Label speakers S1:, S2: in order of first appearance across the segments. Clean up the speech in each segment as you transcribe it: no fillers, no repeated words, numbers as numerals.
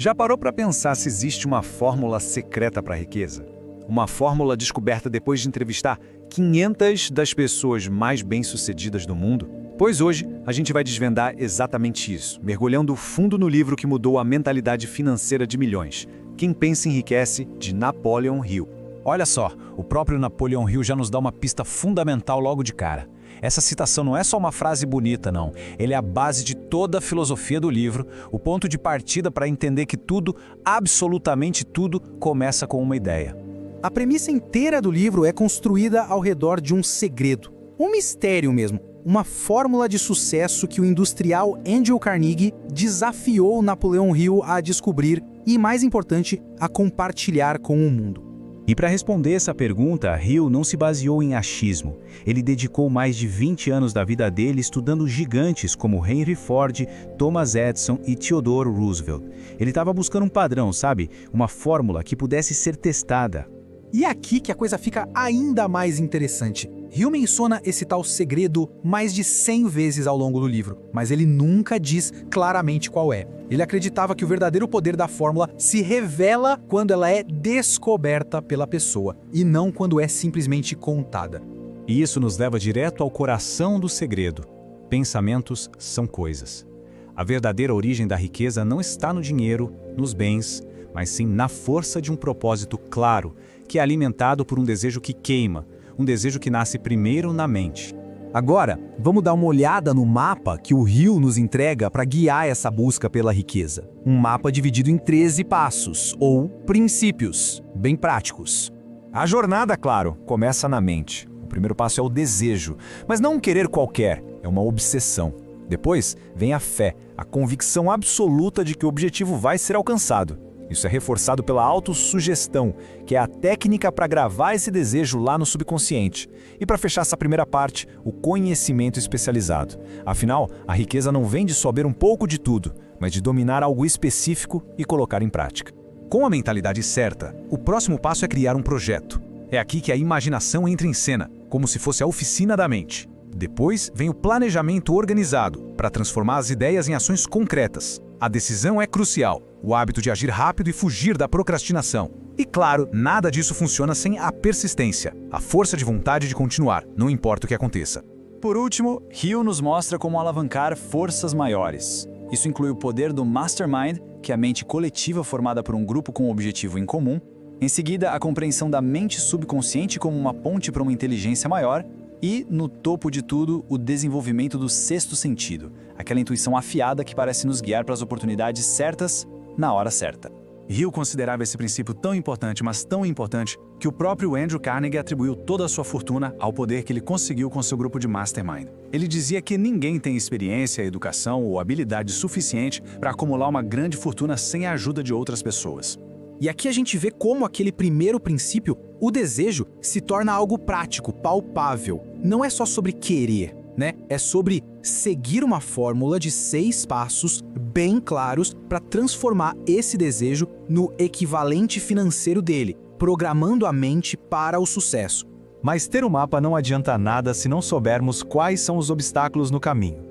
S1: Já parou para pensar se existe uma fórmula secreta para a riqueza? Uma fórmula descoberta depois de entrevistar 500 das pessoas mais bem-sucedidas do mundo? Pois hoje a gente vai desvendar exatamente isso, mergulhando fundo no livro que mudou a mentalidade financeira de milhões. Quem Pensa Enriquece, de Napoleon Hill.
S2: Olha só, o próprio Napoleon Hill já nos dá uma pista fundamental logo de cara. Essa citação não é só uma frase bonita, não. Ele é a base de toda a filosofia do livro, o ponto de partida para entender que tudo, absolutamente tudo, começa com uma ideia.
S3: A premissa inteira do livro é construída ao redor de um segredo, um mistério mesmo, uma fórmula de sucesso que o industrial Andrew Carnegie desafiou Napoleon Hill a descobrir e, mais importante, a compartilhar com o mundo.
S2: E para responder essa pergunta, Hill não se baseou em achismo. Ele dedicou mais de 20 anos da vida dele estudando gigantes como Henry Ford, Thomas Edison e Theodore Roosevelt. Ele estava buscando um padrão, sabe? Uma fórmula que pudesse ser testada.
S3: E é aqui que a coisa fica ainda mais interessante. Hill menciona esse tal segredo mais de 100 vezes ao longo do livro, mas ele nunca diz claramente qual é. Ele acreditava que o verdadeiro poder da fórmula se revela quando ela é descoberta pela pessoa, e não quando é simplesmente contada.
S2: E isso nos leva direto ao coração do segredo. Pensamentos são coisas. A verdadeira origem da riqueza não está no dinheiro, nos bens, mas sim na força de um propósito claro, que é alimentado por um desejo que queima, um desejo que nasce primeiro na mente.
S4: Agora, vamos dar uma olhada no mapa que o Hill nos entrega para guiar essa busca pela riqueza. Um mapa dividido em 13 passos, ou princípios, bem práticos.
S1: A jornada, claro, começa na mente. O primeiro passo é o desejo, mas não um querer qualquer, é uma obsessão. Depois vem a fé, a convicção absoluta de que o objetivo vai ser alcançado. Isso é reforçado pela autossugestão, que é a técnica para gravar esse desejo lá no subconsciente. E para fechar essa primeira parte, o conhecimento especializado. Afinal, a riqueza não vem de saber um pouco de tudo, mas de dominar algo específico e colocar em prática.
S2: Com a mentalidade certa, o próximo passo é criar um projeto. É aqui que a imaginação entra em cena, como se fosse a oficina da mente. Depois vem o planejamento organizado, para transformar as ideias em ações concretas. A decisão é crucial, o hábito de agir rápido e fugir da procrastinação. E claro, nada disso funciona sem a persistência, a força de vontade de continuar, não importa o que aconteça.
S5: Por último, Hill nos mostra como alavancar forças maiores. Isso inclui o poder do Mastermind, que é a mente coletiva formada por um grupo com um objetivo em comum. Em seguida, a compreensão da mente subconsciente como uma ponte para uma inteligência maior. E, no topo de tudo, o desenvolvimento do sexto sentido, aquela intuição afiada que parece nos guiar para as oportunidades certas, na hora certa.
S2: Hill considerava esse princípio tão importante, mas tão importante, que o próprio Andrew Carnegie atribuiu toda a sua fortuna ao poder que ele conseguiu com seu grupo de Mastermind. Ele dizia que ninguém tem experiência, educação ou habilidade suficiente para acumular uma grande fortuna sem a ajuda de outras pessoas.
S3: E aqui a gente vê como aquele primeiro princípio, o desejo, se torna algo prático, palpável. Não é só sobre querer, né? É sobre seguir uma fórmula de 6 passos bem claros para transformar esse desejo no equivalente financeiro dele, programando a mente para o sucesso.
S4: Mas ter um mapa não adianta nada se não soubermos quais são os obstáculos no caminho.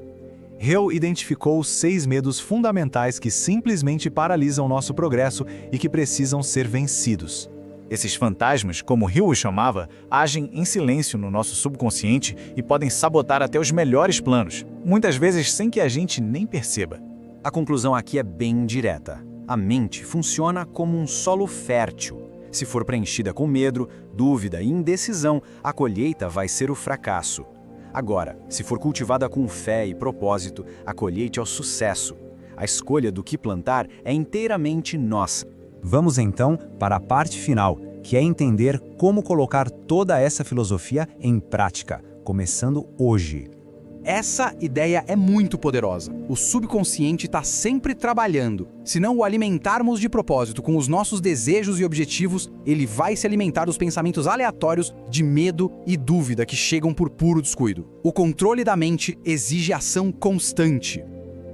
S4: Hill identificou 6 medos fundamentais que simplesmente paralisam nosso progresso e que precisam ser vencidos.
S1: Esses fantasmas, como Hill os chamava, agem em silêncio no nosso subconsciente e podem sabotar até os melhores planos, muitas vezes sem que a gente nem perceba. A conclusão aqui é bem direta. A mente funciona como um solo fértil. Se for preenchida com medo, dúvida e indecisão, a colheita vai ser o fracasso. Agora, se for cultivada com fé e propósito, a colheita é o sucesso. A escolha do que plantar é inteiramente nossa.
S4: Vamos então para a parte final, que é entender como colocar toda essa filosofia em prática, começando hoje.
S3: Essa ideia é muito poderosa. O subconsciente está sempre trabalhando. Se não o alimentarmos de propósito com os nossos desejos e objetivos, ele vai se alimentar dos pensamentos aleatórios de medo e dúvida que chegam por puro descuido. O controle da mente exige ação constante.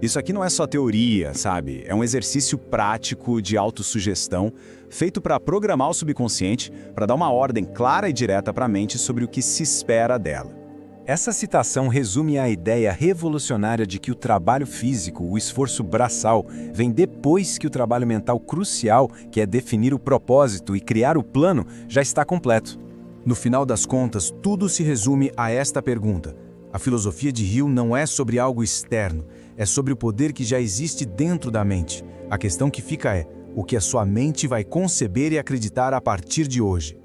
S1: Isso aqui não é só teoria, sabe? É um exercício prático de autossugestão feito para programar o subconsciente, para dar uma ordem clara e direta para a mente sobre o que se espera dela.
S6: Essa citação resume a ideia revolucionária de que o trabalho físico, o esforço braçal, vem depois que o trabalho mental crucial, que é definir o propósito e criar o plano, já está completo.
S3: No final das contas, tudo se resume a esta pergunta. A filosofia de Hill não é sobre algo externo, é sobre o poder que já existe dentro da mente. A questão que fica é: o que a sua mente vai conceber e acreditar a partir de hoje?